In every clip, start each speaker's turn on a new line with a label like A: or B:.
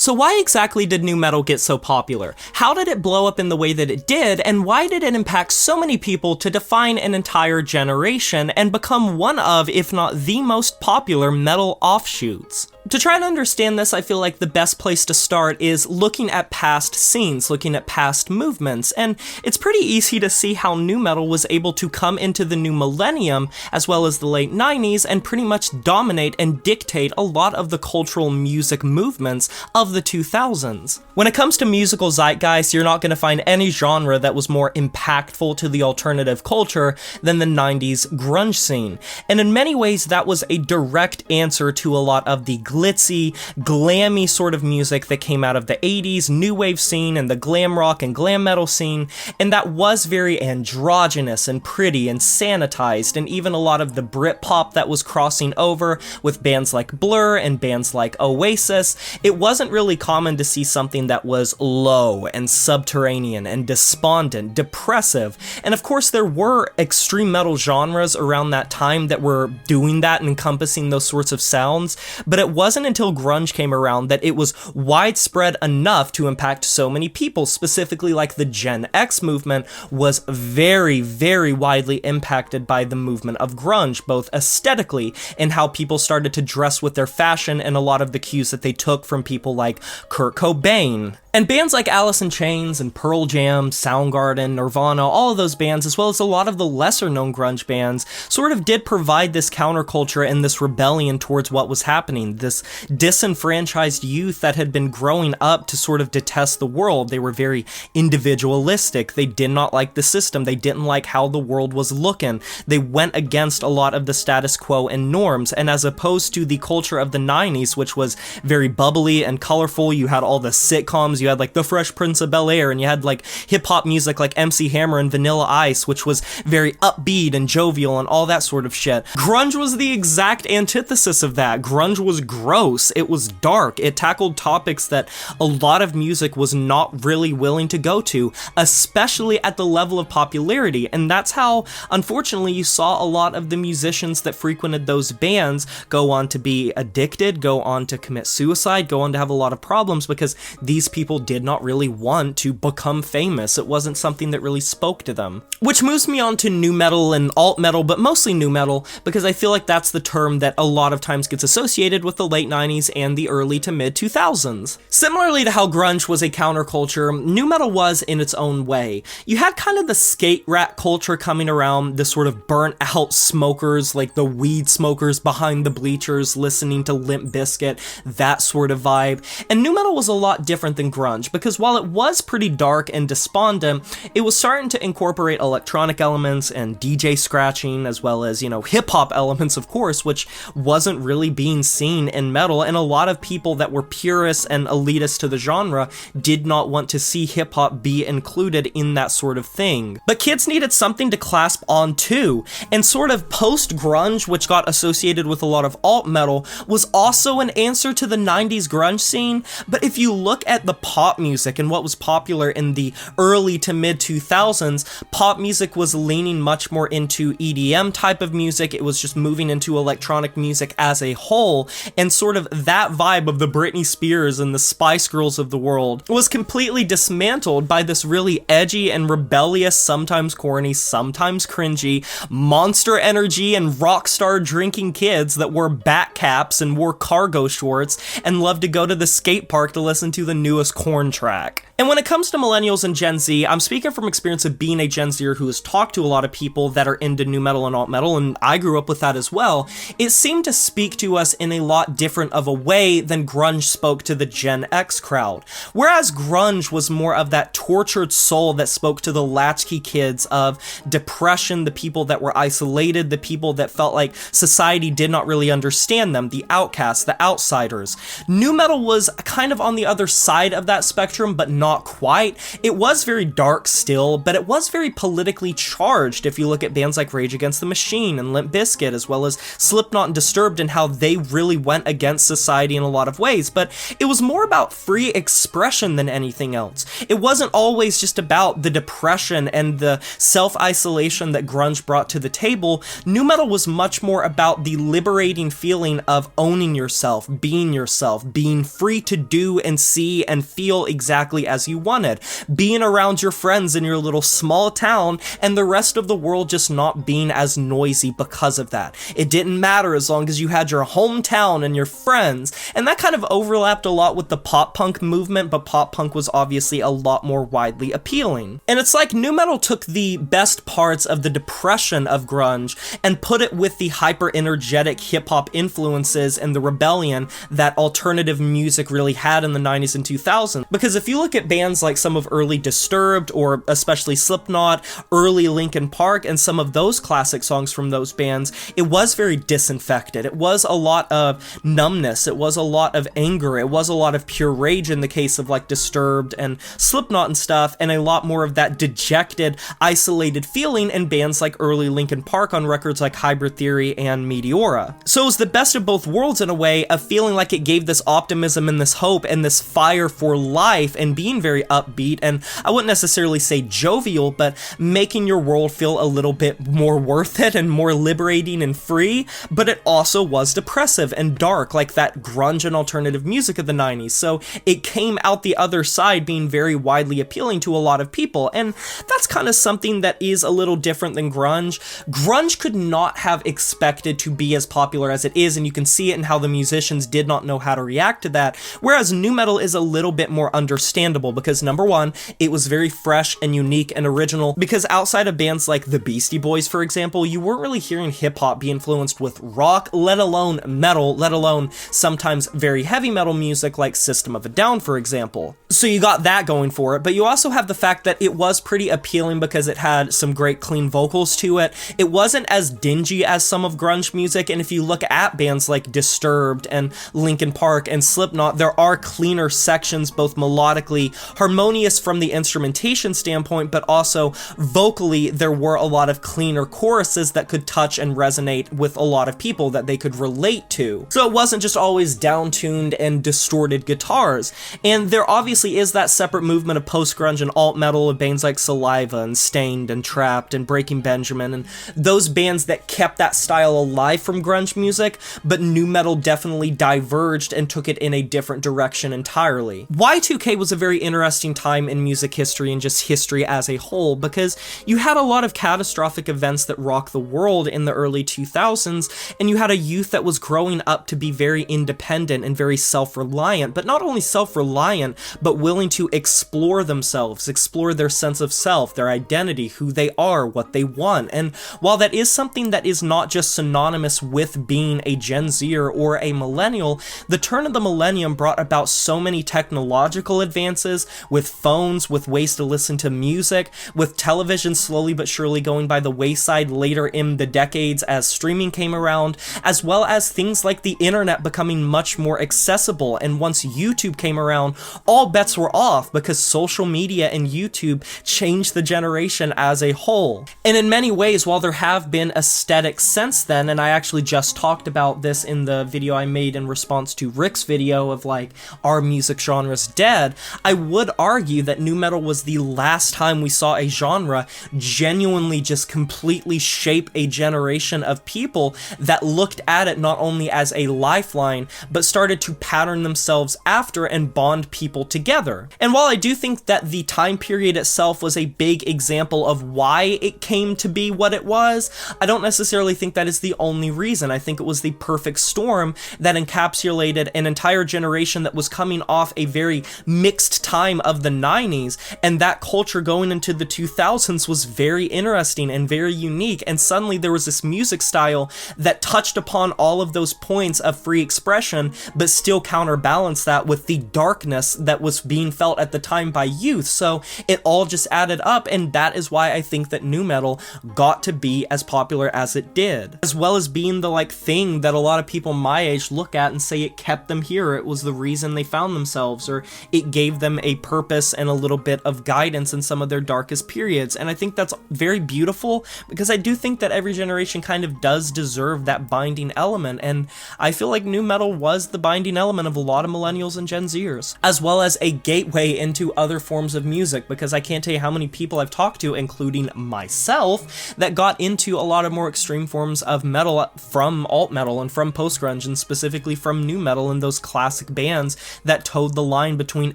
A: So why exactly did nu metal get so popular? How did it blow up in the way that it did, and why did it impact so many people to define an entire generation and become one of, if not the most popular metal offshoots? To try and understand this, I feel like the best place to start is looking at past scenes, looking at past movements, and it's pretty easy to see how nu metal was able to come into the new millennium, as well as the late 90s, and pretty much dominate and dictate a lot of the cultural music movements of the 2000s. When it comes to musical zeitgeist, you're not going to find any genre that was more impactful to the alternative culture than the 90s grunge scene, and in many ways that was a direct answer to a lot of the glitzy, glammy sort of music that came out of the 80s new wave scene and the glam rock and glam metal scene, and that was very androgynous and pretty and sanitized, and even a lot of the Britpop that was crossing over with bands like Blur and bands like Oasis. It wasn't really common to see something that was low and subterranean and despondent, depressive, and of course there were extreme metal genres around that time that were doing that and encompassing those sorts of sounds, but it wasn't until grunge came around that it was widespread enough to impact so many people. Specifically, like the Gen X movement was very, very widely impacted by the movement of grunge, both aesthetically and how people started to dress with their fashion and a lot of the cues that they took from people like Kurt Cobain. And bands like Alice in Chains and Pearl Jam, Soundgarden, Nirvana, all of those bands, as well as a lot of the lesser-known grunge bands, sort of did provide this counterculture and this rebellion towards what was happening, this disenfranchised youth that had been growing up to sort of detest the world. They were very individualistic. They did not like the system. They didn't like how the world was looking. They went against a lot of the status quo and norms, and as opposed to the culture of the 90s, which was very bubbly and colorful, you had all the sitcoms, you had like The Fresh Prince of Bel-Air, and you had like hip-hop music like MC Hammer and Vanilla Ice, which was very upbeat and jovial and all that sort of shit. Grunge was the exact antithesis of that. Grunge was gross, it was dark, it tackled topics that a lot of music was not really willing to go to, especially at the level of popularity, and that's how, unfortunately, you saw a lot of the musicians that frequented those bands go on to be addicted, go on to commit suicide, go on to have a lot of problems, because these people did not really want to become famous. It wasn't something that really spoke to them. Which moves me on to nu metal and alt metal, but mostly nu metal, because I feel like that's the term that a lot of times gets associated with the late 90s and the early to mid 2000s. Similarly to how grunge was a counterculture, nu metal was in its own way. You had kind of the skate rat culture coming around, the sort of burnt out smokers, like the weed smokers behind the bleachers listening to Limp Bizkit, that sort of vibe. And nu metal was a lot different than grunge, because while it was pretty dark and despondent, it was starting to incorporate electronic elements and DJ scratching, as well as, hip-hop elements, of course, which wasn't really being seen in metal, and a lot of people that were purists and elitists to the genre did not want to see hip-hop be included in that sort of thing. But kids needed something to clasp on too, and sort of post-grunge, which got associated with a lot of alt metal, was also an answer to the 90s grunge scene. But if you look at the pop music and what was popular in the early to mid 2000s, pop music was leaning much more into EDM type of music. It was just moving into electronic music as a whole, and sort of that vibe of the Britney Spears and the Spice Girls of the world was completely dismantled by this really edgy and rebellious, sometimes corny, sometimes cringy, Monster Energy and rock star drinking kids that wore bat caps and wore cargo shorts and loved to go to the skate park to listen to the newest Korn track. And when it comes to millennials and Gen Z, I'm speaking from experience of being a Gen Zer who has talked to a lot of people that are into nu metal and alt metal, and I grew up with that as well. It seemed to speak to us in a lot different of a way than grunge spoke to the Gen X crowd. Whereas grunge was more of that tortured soul that spoke to the latchkey kids of depression, the people that were isolated, the people that felt like society did not really understand them, the outcasts, the outsiders. Nu metal was kind of on the other side of that spectrum, but not quite. It was very dark still, but it was very politically charged if you look at bands like Rage Against the Machine and Limp Bizkit, as well as Slipknot and Disturbed, and how they really went went against society in a lot of ways, but it was more about free expression than anything else. It wasn't always just about the depression and the self-isolation that grunge brought to the table. Nu metal was much more about the liberating feeling of owning yourself, being free to do and see and feel exactly as you wanted, being around your friends in your little small town, and the rest of the world just not being as noisy because of that. It didn't matter as long as you had your hometown and your friends, and that kind of overlapped a lot with the pop punk movement, but pop punk was obviously a lot more widely appealing. And it's like nu metal took the best parts of the depression of grunge and put it with the hyper-energetic hip-hop influences and the rebellion that alternative music really had in the 90s and 2000s. Because if you look at bands like some of early Disturbed, or especially Slipknot, early Linkin Park, and some of those classic songs from those bands, it was very disinfected. It was a lot of numbness, it was a lot of anger, it was a lot of pure rage in the case of like Disturbed and Slipknot and stuff, and a lot more of that dejected, isolated feeling in bands like early Linkin Park on records like Hybrid Theory and Meteora. So it was the best of both worlds in a way, of feeling like it gave this optimism and this hope and this fire for life and being very upbeat, and I wouldn't necessarily say jovial, but making your world feel a little bit more worth it and more liberating and free, but it also was depressive and dark like that grunge and alternative music of the 90s, so it came out the other side being very widely appealing to a lot of people, and that's kind of something that is a little different than grunge. Grunge could not have expected to be as popular as it is, and you can see it in how the musicians did not know how to react to that, whereas nu metal is a little bit more understandable because, number one, it was very fresh and unique and original, because outside of bands like the Beastie Boys, for example, you weren't really hearing hip-hop be influenced with rock, let alone metal, let alone sometimes very heavy metal music like System of a Down, for example. So you got that going for it, but you also have the fact that it was pretty appealing because it had some great clean vocals to it. It wasn't as dingy as some of grunge music, and if you look at bands like Disturbed and Linkin Park and Slipknot, there are cleaner sections, both melodically, harmonious from the instrumentation standpoint, but also vocally there were a lot of cleaner choruses that could touch and resonate with a lot of people that they could relate to. So it wasn't just always down-tuned and distorted guitars, and there obviously is that separate movement of post-grunge and alt-metal of bands like Saliva and Stained and Trapped and Breaking Benjamin, and those bands that kept that style alive from grunge music, but nu metal definitely diverged and took it in a different direction entirely. Y2K was a very interesting time in music history and just history as a whole, because you had a lot of catastrophic events that rocked the world in the early 2000s, and you had a youth that was growing up to be very independent and very self-reliant, but not only self-reliant, but willing to explore themselves, explore their sense of self, their identity, who they are, what they want. And while that is something that is not just synonymous with being a Gen Zer or a millennial, the turn of the millennium brought about so many technological advances, with phones, with ways to listen to music, with television slowly but surely going by the wayside later in the decades as streaming came around, as well as things like the internet becoming much more accessible. And once YouTube came around, all bets were off, because social media and YouTube changed the generation as a whole. And in many ways, while there have been aesthetics since then, and I actually just talked about this in the video I made in response to Rick's video of like, are music genres dead, I would argue that nu metal was the last time we saw a genre genuinely just completely shape a generation of people that looked at it not only as a lifeline, but started to pattern themselves after and bond people together. And while I do think that the time period itself was a big example of why it came to be what it was, I don't necessarily think that is the only reason. I think it was the perfect storm that encapsulated an entire generation that was coming off a very mixed time of the 90s, and that culture going into the 2000s was very interesting and very unique, and suddenly there was this music style that touched upon all of those points of free expression, but still counterbalanced that with the darkness that was being felt at the time by youth. So it all just added up, and that is why I think that nu metal got to be as popular as it did, as well as being the like thing that a lot of people my age look at and say it kept them here, it was the reason they found themselves, or it gave them a purpose and a little bit of guidance in some of their darkest periods. And I think that's very beautiful, because I do think that every generation kind of does deserve that binding element, and I feel like nu metal was the binding element of a lot of millennials and Gen Zers, as well as a gateway into other forms of music, because I can't tell you how many people I've talked to, including myself, that got into a lot of more extreme forms of metal from alt metal and from post-grunge, and specifically from nu metal and those classic bands that towed the line between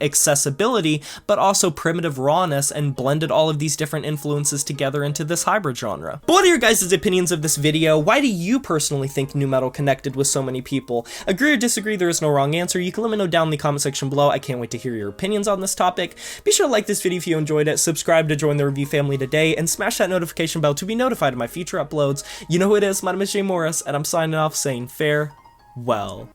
A: accessibility but also primitive rawness and blended all of these different influences together into this hybrid genre. But what are your guys' opinions of this video? Why do you personally think nu metal connected with so many people? Agree or disagree? There is no wrong answer. You can let me know down in the comment section below. I can't wait to hear your opinions on this topic. Be sure to like this video if you enjoyed it, subscribe to join the review family today, and smash that notification bell to be notified of my future uploads. You know who it is, my name is Jay Morris, and I'm signing off saying farewell.